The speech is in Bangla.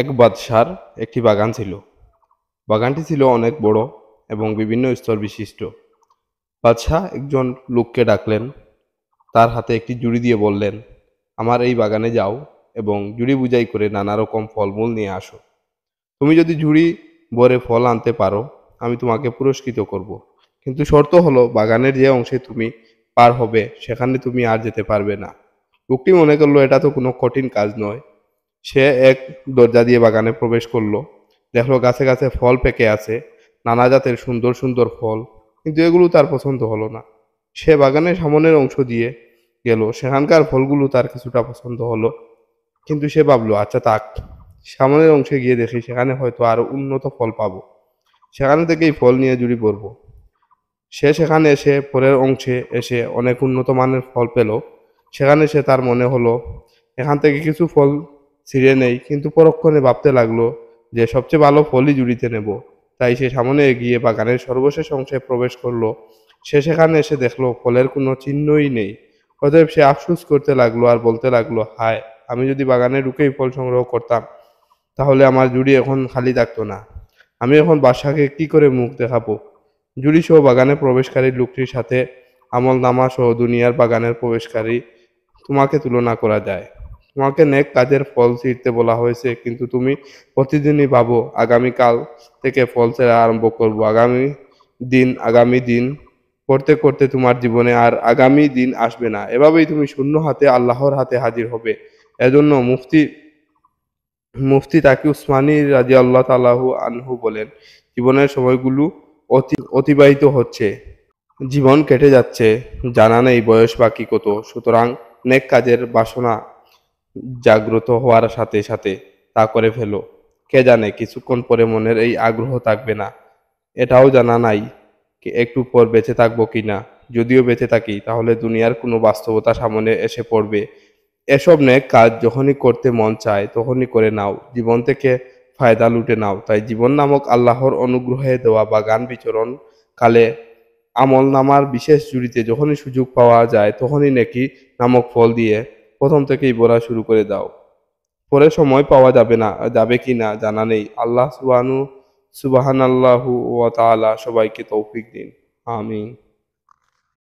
এক বাদশার একটি বাগান ছিল। বাগানটি ছিল অনেক বড় এবং বিভিন্ন স্তর বিশিষ্ট। বাদশাহ একজন লোককে ডাকলেন, তার হাতে একটি ঝুড়ি দিয়ে বললেন, আমার এই বাগানে যাও এবং ঝুড়ি বোঝাই করে নানা রকম ফলমূল নিয়ে আসো। তুমি যদি ঝুড়ি ভরে ফল আনতে পারো, আমি তোমাকে পুরস্কৃত করব। কিন্তু শর্ত হলো বাগানের যে অংশে তুমি পার হবে সেখানে তুমি আর যেতে পারবে না। লোকটি মনে করলো এটা তো কোনো কঠিন কাজ নয়। সে এক দরজা দিয়ে বাগানে প্রবেশ করলো। দেখলো গাছে গাছে ফল পেকে আছে, নানা জাতের সুন্দর সুন্দর ফল, কিন্তু এগুলো তার পছন্দ হলো না। সে বাগানের সামনের অংশ দিয়ে গেল, সেখানকার ফলগুলো তার কিছুটা পছন্দ হলো, কিন্তু সে ভাবলো আচ্ছা থাক, সামনের অংশে গিয়ে দেখি সেখানে হয়তো আরো উন্নত ফল পাবো, সেখানে থেকেই ফল নিয়ে জুড়ি পড়বো। সে সেখানে এসে পরের অংশে এসে অনেক উন্নত মানের ফল পেল। সেখানে সে তার মনে হলো এখান থেকে কিছু ফল ছিঁড়ে নেই, কিন্তু পরক্ষণে ভাবতে লাগলো যে সবচেয়ে ভালো ফলই জুড়িতে নেব। তাই সে সামনে এগিয়ে বাগানের সর্বশেষ অংশে প্রবেশ করলো। সে সেখানে এসে দেখলো ফলের কোনো চিহ্নই নেই। অতএব সে আফসোস করতে লাগলো আর বলতে লাগলো, হায়, আমি যদি বাগানে ঢুকেই ফল সংগ্রহ করতাম তাহলে আমার জুড়ি এখন খালি থাকতো না। আমি এখন বাদশাকে কি করে মুখ দেখাবো। জুড়ি সহ বাগানে প্রবেশকারী লোকটির সাথে আমলনামা সহ দুনিয়ার বাগানের প্রবেশকারী তোমাকে তুলনা করা যায়। তোমাকে নেক কাজের ফল ছিঁড়তে বলা হয়েছে, কিন্তু তুমি প্রতিদিনই ভাবো আগামীকাল থেকে ফল ছেঁড়া আরম্ভ করব। আগামী দিন করতে করতে তোমার জীবনে আর আগামী দিন আসবে না। এভাবেই তুমি শূন্য হাতে আল্লাহর হাতে হাজির হবে। এজন্য মুফতি মুফতি তাকি উসমানী রাদিয়াল্লাহু তাআলাহু আনহু বলেন, জীবনের সময়গুলো অতিবাহিত হচ্ছে, জীবন কেটে যাচ্ছে, জানা নেই বয়স বাকি কত। সুতরাং নেক কাজের বাসনা জাগ্রত হওয়ার সাথে সাথে তা করে ফেলো। কে জানে কিছুক্ষণ পরে মনের এই আগ্রহ থাকবে না, এটাও জানা নাই একটু পর বেঁচে থাকবো কিনা। যদিও বেঁচে থাকি তাহলে দুনিয়ার কোনো বাস্তবতা সামনে এসে পড়বে। এসব নেক কাজ যখনই করতে মন চায় তখনই করে নাও, জীবন থেকে ফায়দা লুটে নাও। তাই জীবন নামক আল্লাহর অনুগ্রহে দেওয়া বাগান বিচরণ কালে আমল নামার বিশেষ জুড়িতে যখনই সুযোগ পাওয়া যায় তখনই নেকি নামক ফল দিয়ে প্রথম থেকেই ভরা শুরু করে দাও। পরে সময় পাওয়া যাবে কি না জানা নেই। সুবহানাল্লাহু ওয়া তাআলা সবাইকে তৌফিক দিন। আমিন।